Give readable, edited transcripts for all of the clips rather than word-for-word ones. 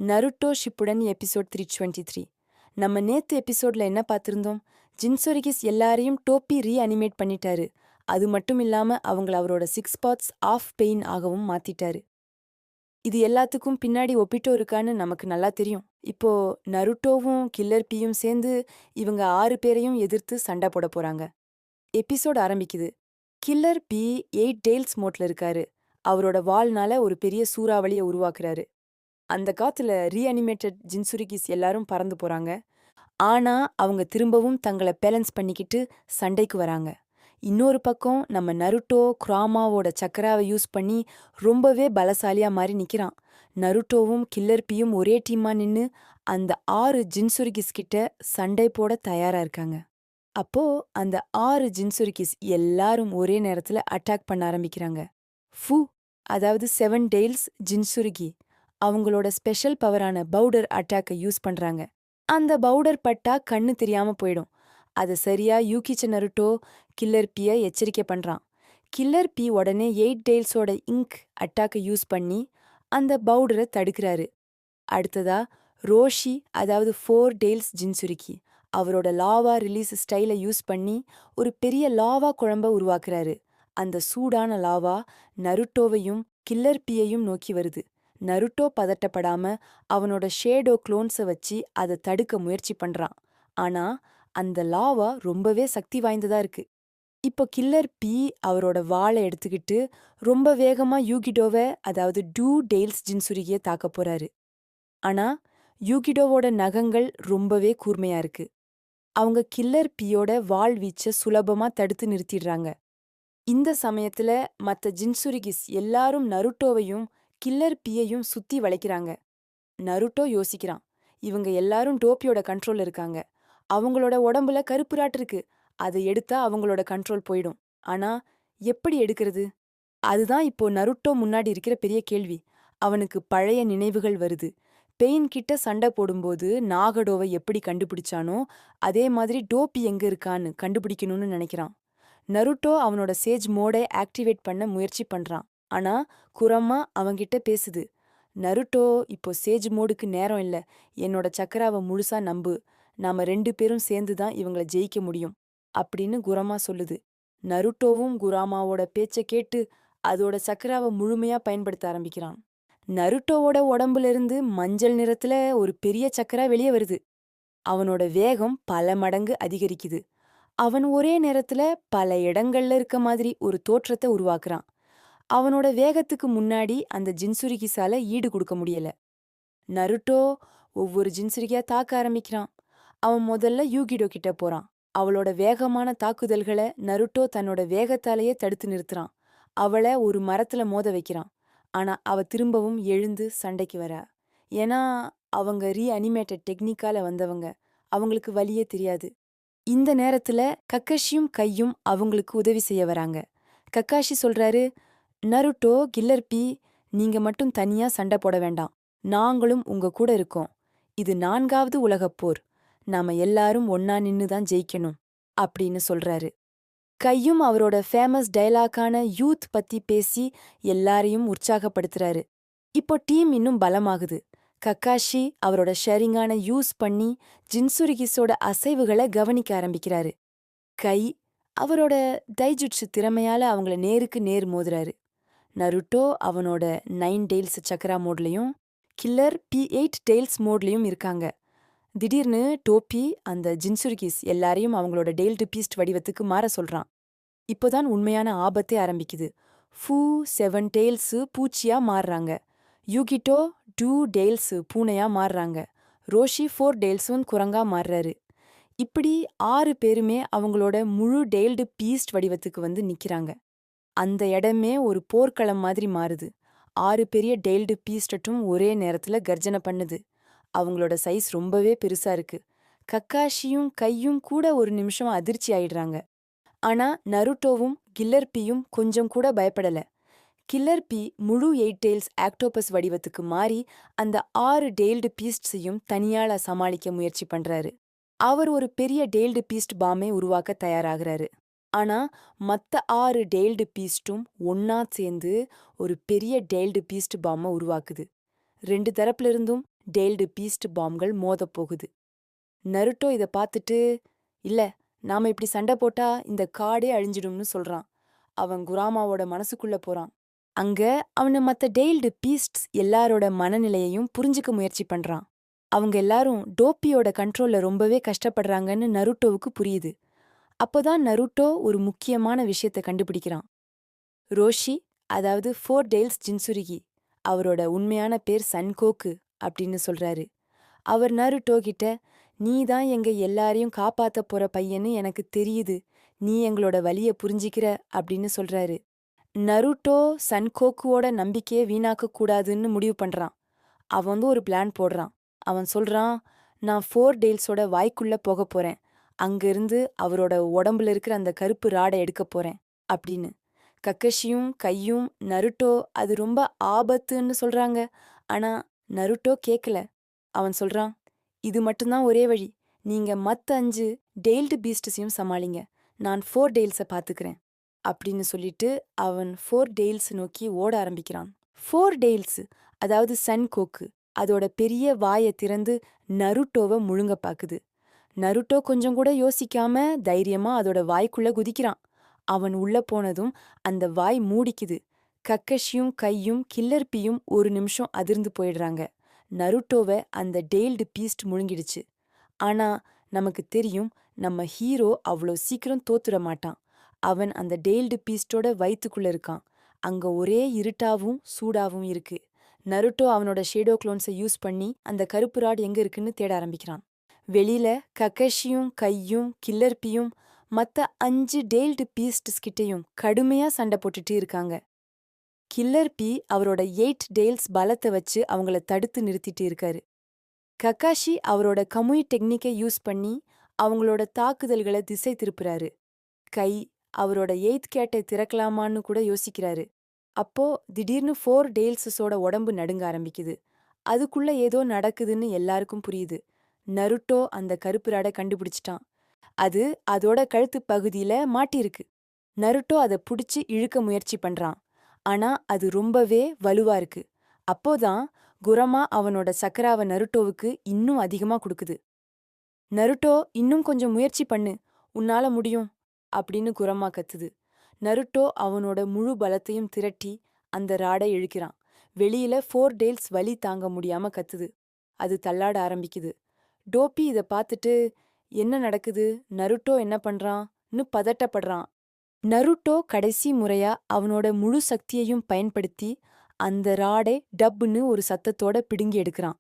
Naruto Shippuden episode 323. நம்ம நேத்து எபிசோட்ல என்ன பார்த்திருந்தோம்? ஜின்சொரிகிஸ் எல்லாரையும் டோப்பி ரீஅனிமேட் பண்ணிட்டாரு. அது மட்டும் இல்லாம அவங்கள அவரோட 6 பார்ட்ஸ் ஆஃப் பெயின் ஆகவும் மாத்திட்டாரு. இது எல்லாத்துக்கும் பின்னாடி ஒப்பிட்டோ இருக்கான்னு நமக்கு நல்லா தெரியும். இப்போ நருட்டோவும் கில்லர் பியும் சேர்ந்து இவங்க 6 பேரையும் எதிர்த்து சண்டை போட போறாங்க. எபிசோட் ஆரம்பிக்குது. கில்லர் பி 8 டெய்ல்ஸ் மோட்ல இருக்காரு. அவரோட வாள்னால ஒரு பெரிய சூறாவளியை உருவாக்குறாரு. அந்த காத்துல ரீஅனிமேட்டட் ஜின்சுரிகிஸ் எல்லாரும் பறந்து போறாங்க. ஆனா அவங்க திரும்பவும் தங்கள பேலன்ஸ் பண்ணிக்கிட்டு சண்டைக்கு வராங்க. இன்னொரு பக்கம் நம்ம நருட்டோ குராமாவோட சக்கராவை யூஸ் பண்ணி ரொம்பவே பலசாலியா மாறி நிக்கிறான். நருட்டோவும் கில்லர் பியும் ஒரே டீமா நின்னு அந்த 6 ஜின்சுரிகிஸ் கிட்ட சண்டை போட தயாரா இருக்காங்க. அப்போ அந்த 6 ஜின்சுரிகிஸ் எல்லாரும் ஒரே நேரத்துல அட்டாக் பண்ண ஆரம்பிக்கிறாங்க. ஃபு, அதாவது 7 டெய்ல்ஸ் ஜின்சுருகி அவங்களோட ஸ்பெஷல் பவரான பவுடர் அட்டாக்கை யூஸ் பண்றாங்க. அந்த பவுடர் பட்டா கண்ணு தெரியாம போயிடும். அது சரியா யூகிச்ச நருட்டோ கில்லர் பிய எச்சரிக்கை பண்றான். கில்லர் பி உடனே 8 டெய்ல்ஸோட இங்க் அட்டாக்கை யூஸ் பண்ணி அந்த பவுடரை தடுக்கிறாரு. அடுத்ததா ரோஷி, அதாவது 4 டெய்ல்ஸ் ஜின்சுருக்கி அவரோட லாவா ரிலீஸ் ஸ்டைலை யூஸ் பண்ணி ஒரு பெரிய லாவா குழம்ப உருவாக்குறாரு. அந்த சூடான லாவா நருட்டோவையும் கில்லர் பியையும் நோக்கி வருது. நருட்டோ பதட்டப்படாம அவனோட ஷேடோ குளோன்ஸை வச்சு அதை தடுக்க முயற்சி பண்றான். ஆனா அந்த லாவா ரொம்பவே சக்தி வாய்ந்ததா இருக்கு. இப்போ கில்லர் பி அவரோட வாளை எடுத்துக்கிட்டு ரொம்ப வேகமா யூகிடோவை, அதாவது 2 டெய்ல்ஸ் ஜின்சுருகியை தாக்க போறாரு. ஆனா யூகிடோவோட நகங்கள் ரொம்பவே கூர்மையா இருக்கு. அவங்க கில்லர் பியோட வாள் வீச்ச சுலபமா தடுத்து நிறுத்திடுறாங்க. இந்த சமயத்துல மத்த ஜின்சுரிகிஸ் எல்லாரும் நருட்டோவையும் கில்லர் பியையும் சுத்தி வளைக்கிறாங்க. நருட்டோ யோசிக்கிறான், இவங்க எல்லாரும் டோப்பியோட கண்ட்ரோல்ல இருக்காங்க. அவங்களோட உடம்புல கருப்புராட்டு இருக்கு. அதை எடுத்தா அவங்களோட கண்ட்ரோல் போயிடும். ஆனா எப்படி எடுக்கிறது? அதுதான் இப்போ நருட்டோ முன்னாடி இருக்கிற பெரிய கேள்வி. அவனுக்கு பழைய நினைவுகள் வருது. பெயின் கிட்ட சண்டை போடும்போது நாகடோவை எப்படி கண்டுபிடிச்சானோ அதே மாதிரி டோப்பி எங்க இருக்கான்னு கண்டுபிடிக்கணும்னு நினைக்கிறான். நருட்டோ அவனோட சேஜ் மோடை ஆக்டிவேட் பண்ண முயற்சி பண்றான். ஆனா குரமா அவன்கிட்ட பேசுது. நருட்டோ, இப்போ சேஜ் மோடுக்கு நேரம் இல்ல. என்னோட சக்கராவை முழுசா நம்பு. நாம 2 பேரும் சேர்ந்து தான் இவங்கள ஜெயிக்க முடியும் அப்படின்னு குரமா சொல்லுது. நருட்டோவும் குராமாவோட பேச்ச கேட்டு அதோட சக்கராவை முழுமையா பயன்படுத்த ஆரம்பிக்கிறான். நருட்டோவோட உடம்புல இருந்து மஞ்சள் நிறத்துல ஒரு பெரிய சக்கரா வெளியே வருது. அவனோட வேகம் பல மடங்கு அதிகரிக்குது. அவன் ஒரே நேரத்துல பல இடங்கள்ல இருக்க மாதிரி ஒரு தோற்றத்தை உருவாக்குறான். அவனோட வேகத்துக்கு முன்னாடி அந்த ஜின்சுரிகிஸால ஈடு கொடுக்க முடியல. நருட்டோ ஒவ்வொரு ஜின்சுரிகியா தாக்க ஆரம்பிக்கிறான். அவன் முதல்ல யூகிடோ கிட்ட போறான். அவளோட வேகமான தாக்குதல்களை நருட்டோ தன்னோட வேகத்தாலேயே தடுத்து நிறுத்துறான். அவளை ஒரு மரத்துல மோத வைக்கிறான். ஆனா அவ திரும்பவும் எழுந்து சண்டைக்கு வரா. ஏன்னா அவங்க ரீஅனிமேட்டட் டெக்னிக்கால வந்தவங்க. அவங்களுக்கு வலியே தெரியாது. இந்த நேரத்துல கக்காஷியும் கையும் அவங்களுக்கு உதவி செய்ய வராங்க. கக்காஷி சொல்றாரு, நருட்டோ, கில்லர் பி, நீங்க மட்டும் தனியா சண்டை போட வேண்டாம். நாங்களும் உங்க கூட இருக்கோம். இது 4வது உலகப் போர். நாம எல்லாரும் ஒன்னா நின்னு தான் ஜெயிக்கணும் அப்படின்னு சொல்றாரு. கையும் அவரோட ஃபேமஸ் டயலாக்கான யூத் பத்தி பேசி எல்லாரையும் உற்சாகப்படுத்துறாரு. இப்போ டீம் இன்னும் பலமாகுது. கக்காஷி அவரோட ஷேரிங்கான யூஸ் பண்ணி ஜின்சுரிகிஸோட அசைவுகளை கவனிக்க ஆரம்பிக்கிறாரு. கை அவரோட டைஜுட்சு திறமையால அவங்கள நேருக்கு நேர் மோதுறாரு. நருட்டோ அவனோட 9 டெய்ல்ஸ் சக்கரா மோட்லயும் கில்லர் பி 8 டெய்ல்ஸ் மோட்லயும் இருக்காங்க. திடீர்னு டோப்பி அந்த ஜின்சுரிகிஸ் எல்லாரையும் அவங்களோட டெய்ல்டு பீஸ்ட் வடிவத்துக்கு மாற சொல்றான். இப்போதான் உண்மையான ஆபத்தே ஆரம்பிக்குது. ஃபூ 7 டெய்ல்ஸு பூச்சியா மாறுறாங்க. யூகிட்டோ 2 டெய்ல்ஸு பூனையா மாறுறாங்க. ரோஷி 4 டெய்ல்ஸும் குரங்கா மாறுறாரு. இப்படி 6 பேருமே அவங்களோட முழு டெய்ல்டு பீஸ்ட் வடிவத்துக்கு வந்து நிக்கிறாங்க. அந்த இடமே ஒரு போர்க்களம் மாதிரி மாறுது. 6 பெரிய டெய்ல்டு பீஸ்டட்டும் ஒரே நேரத்துல கர்ஜனை பண்ணுது. அவங்களோட சைஸ் ரொம்பவே பெருசா இருக்கு. கக்காஷியும் கையும் கூட ஒரு நிமிஷம் அதிர்ச்சி ஆயிடுறாங்க. ஆனா நருட்டோவும் கில்லர் பியும் கொஞ்சம் கூட பயப்படல. கில்லர் பி முழு 8 டெய்ல்ஸ் ஆக்டோபஸ் வடிவத்துக்கு மாறி அந்த 6 டெய்ல்டு பீஸ்ட்ஸையும் தனியாள சமாளிக்க முயற்சி பண்றாரு. அவர் ஒரு பெரிய டெய்ல்டு பீஸ்ட் பாமை உருவாக்க தயாராகிறாரு. ஆனா மத்த 6 டெய்ல்டு பீஸ்டும் ஒன்னா சேர்ந்து ஒரு பெரிய டெய்ல்டு பீஸ்ட் பாமை உருவாக்குது. 2 தரப்புல இருந்தும் டெய்ல்டு பீஸ்ட் பாம்கள் மோதப் போகுது. நருட்டோ இத பார்த்துட்டு, இல்ல, நாம இப்படி சண்டை போட்டா இந்த காடே அழிஞ்சிடும்னு சொல்றான். அவன் குராமாவோட மனசுக்குள்ள போறான். அங்க அவன மத்த டெய்ல்டு பீஸ்ட்ஸ் எல்லாரோட மனநிலையையும் புரிஞ்சுக்க முயற்சி பண்றான். அவங்க எல்லாரும் டோப்பியோட கண்ட்ரோல்ல ரொம்பவே கஷ்டப்படுறாங்கன்னு நருட்டோவுக்கு புரியுது. அப்போதான் நருட்டோ ஒரு முக்கியமான விஷயத்த கண்டுபிடிக்கிறான். ரோஷி, அதாவது ஃபோர் டெய்ல்ஸ் ஜின்சுரிகி, அவரோட உண்மையான பேர் சன்கோக்கு அப்படின்னு சொல்றாரு. அவர் நருட்டோ கிட்ட, நீ தான் எங்க எல்லாரையும் காப்பாத்த போற பையன்னு எனக்கு தெரியுது, நீ எங்களோட வலிய புரிஞ்சிக்கிற அப்படின்னு சொல்றாரு. நருட்டோ சன்கோக்குவோட நம்பிக்கையை வீணாக்க கூடாதுன்னு முடிவு பண்றான். அவன் ஒரு பிளான் போடுறான். அவன் சொல்றான், நான் ஃபோர் டெய்ல்ஸோட வாய்க்குள்ள போக போறேன், அங்கிருந்து அவரோட உடம்புல இருக்கிற அந்த கருப்பு ராடை எடுக்க போறேன் அப்படின்னு. கக்கஷியும் கையும் நருட்டோ அது ரொம்ப ஆபத்துன்னு சொல்றாங்க. ஆனா நருட்டோ கேக்கல. அவன் சொல்றான், இது மட்டும்தான் ஒரே வழி, நீங்க மத்த 5 டெய்ல்டு பீஸ்ட்ஸையும் சமாளிங்க, நான் ஃபோர் டெய்ல்ஸை பாத்துக்கிறேன் அப்படின்னு சொல்லிட்டு அவன் ஃபோர் டெய்ல்ஸ் நோக்கி ஓட ஆரம்பிக்கிறான். ஃபோர் டெய்ல்ஸ், அதாவது சன்கோக்கு, அதோட பெரிய வாயை திறந்து நருட்டோவை முழுங்க பாக்குது. நருட்டோ கொஞ்சம் கூட யோசிக்காம தைரியமா அதோட வாய்க்குள்ள குதிக்கிறான். அவன் உள்ள போனதும் அந்த வாய் மூடிக்குது. கக்கஷியும் கையும் கில்லர்பியும் ஒரு நிமிஷம் அதிர்ந்து போயிடுறாங்க. நருட்டோவை அந்த டெய்ல்டு பீஸ்ட் முழுங்கிடுச்சு. ஆனா நமக்கு தெரியும், நம்ம ஹீரோ அவ்வளோ சீக்கிரம் தோத்துட மாட்டான். அவன் அந்த டெய்ல்டு பீஸ்டோட வயித்துக்குள்ள இருக்கான். அங்க ஒரே இருட்டாவும் சூடாவும் இருக்கு. நருட்டோ அவனோட ஷேடோ குளோன்ஸை யூஸ் பண்ணி அந்த கருப்பு ராட் எங்க இருக்குன்னு தேட ஆரம்பிக்கிறான். வெளியில கக்கஷியும் கையும் கில்லர்பியும் மத்த 5 டெய்ல்டு பீஸ்ட்ஸ் கிட்டையும் கடுமையா சண்டை போட்டுட்டு இருக்காங்க. கில்லர்பி அவரோட 8 டெய்ல்ஸ் பலத்தை வச்சு அவங்கள தடுத்து நிறுத்திட்டு இருக்காரு. கக்காஷி அவரோட கமுய் டெக்னிக்கை யூஸ் பண்ணி அவங்களோட தாக்குதல்களை திசை திருப்புறாரு. கை அவரோட 8th கேட்டை திறக்கலாமான்னு கூட யோசிக்கிறாரு. அப்போ திடீர்னு 4 டெய்ல்ஸஸோட உடம்பு நடுங்க ஆரம்பிக்குது. அதுக்குள்ள ஏதோ நடக்குதுன்னு எல்லாருக்கும் புரியுது. நருட்டோ அந்த கருப்பு ராடை கண்டுபிடிச்சிட்டான். அது அதோட கழுத்து பகுதியில மாட்டிருக்கு. நருட்டோ அதை புடிச்சு இழுக்க முயற்சி பண்றான். ஆனா அது ரொம்பவே வலுவா இருக்கு. அப்போதான் குரமா அவனோட சக்கராவை நருட்டோவுக்கு இன்னும் அதிகமா கொடுக்குது. நருட்டோ, இன்னும் கொஞ்சம் முயற்சி பண்ணு, உன்னால முடியும் அப்படின்னு குரமா கத்துது. நருட்டோ அவனோட முழு பலத்தையும் திரட்டி அந்த ராடை இழுக்கிறான். வெளியில 4 டெய்ல்ஸ் வலி தாங்க முடியாம கத்துது. அது தள்ளாட ஆரம்பிக்குது. டோப்பி இத பார்த்துட்டு, என்ன நடக்குது, நருட்டோ என்ன பண்றான்னு பதட்டப்படுறான். நருட்டோ கடைசி முறையா அவனோட முழு சக்தியையும் பயன்படுத்தி அந்த ராடை டப்புன்னு ஒரு சத்தத்தோட பிடுங்கி எடுக்கிறான்.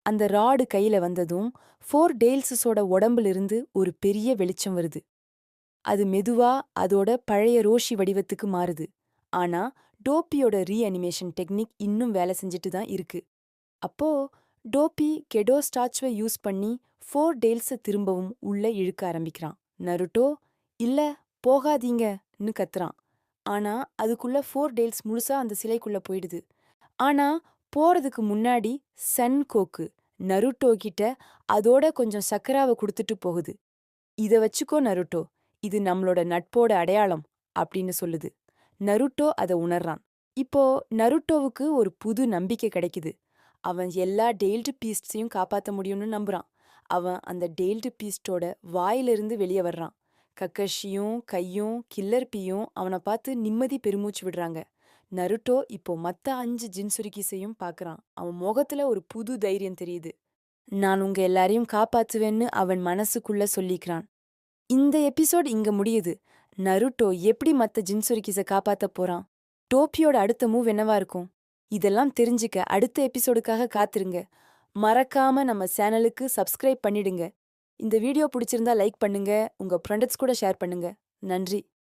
அந்த ராடு கையில வந்ததும் 4 டெய்ல்ஸஸோட உடம்பிலிருந்து ஒரு பெரிய வெளிச்சம் வருது. அது மெதுவா அதோட பழைய ரோஷி வடிவத்துக்கு மாறுது. ஆனா டோப்பியோட ரீஅனிமேஷன் டெக்னிக் இன்னும் வேலை செஞ்சுட்டு தான் இருக்கு. அப்போ டோப்பி கெடோ ஸ்டாச்சுவை யூஸ் பண்ணி 4 டெய்ல்ஸை திரும்பவும் உள்ள இழுக்க ஆரம்பிக்கிறான். நருட்டோ, இல்ல, போகாதீங்கன்னு கத்துறான். ஆனா அதுக்குள்ள 4 டெய்ல்ஸ் முழுசா அந்த சிலைக்குள்ள போயிடுது. ஆனா போறதுக்கு முன்னாடி சன்கோக்கு நருட்டோ கிட்ட அதோட கொஞ்சம் சக்கராவை கொடுத்துட்டு போகுது. இத வச்சுக்கோ நருட்டோ, இது நம்மளோட நட்போட அடையாளம் அப்படின்னு சொல்லுது. நருட்டோ அதை உணர்றான். இப்போ நருட்டோவுக்கு ஒரு புது நம்பிக்கை கிடைக்குது. அவன் எல்லா டெய்ல்டு பீஸ்ட்ஸையும் காப்பாத்த முடியும்னு நம்புறான். அவன் அந்த டெய்ல்டு பீஸ்டோட வாயிலிருந்து வெளியே வர்றான். கக்கஷியும் கையும் கில்லர்பியும் அவனை பார்த்து நிம்மதி பெருமூச்சு விடுறாங்க. நருட்டோ இப்போ மத்த 5 ஜின்சுரிகிஸையும் பார்க்கறான். அவன் முகத்துல ஒரு புது தைரியம் தெரியுது. நான் உங்க எல்லாரையும் காப்பாத்துவேன்னு அவன் மனசுக்குள்ள சொல்லிக்கிறான். இந்த எபிசோட் இங்க முடியுது. நருட்டோ எப்படி மத்த ஜின்சுரிகிஸை காப்பாத்த போறான்? டோப்பியோட அடுத்த மூவ் என்னவா இருக்கும்? இதெல்லாம் தெரிஞ்சுக்க அடுத்த எபிசோடுக்காக காத்திருங்க. மறக்காம நம்ம சேனலுக்கு சப்ஸ்கிரைப் பண்ணிடுங்க. இந்த வீடியோ பிடிச்சிருந்தா லைக் பண்ணுங்க, உங்க ஃப்ரெண்ட்ஸ் கூட ஷேர் பண்ணுங்க. நன்றி.